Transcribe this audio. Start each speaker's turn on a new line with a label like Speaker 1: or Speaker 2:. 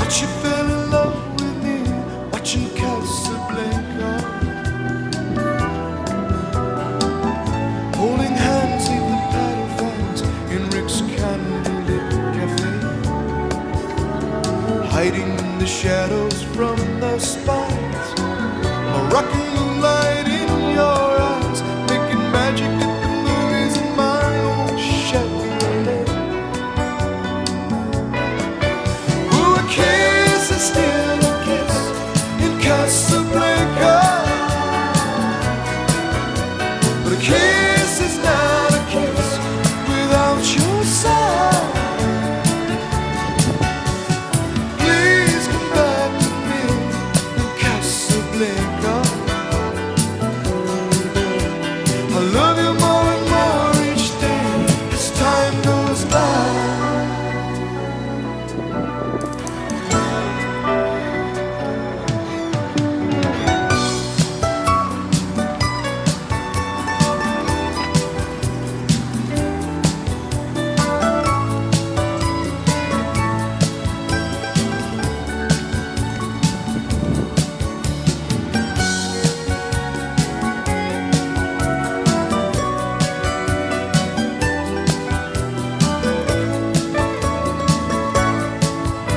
Speaker 1: But she fell in love with me watching Casablanca. Holding hands in the paddle fans in Rick's candlelit cafe. Hiding in the shadows from the spies. Moroccan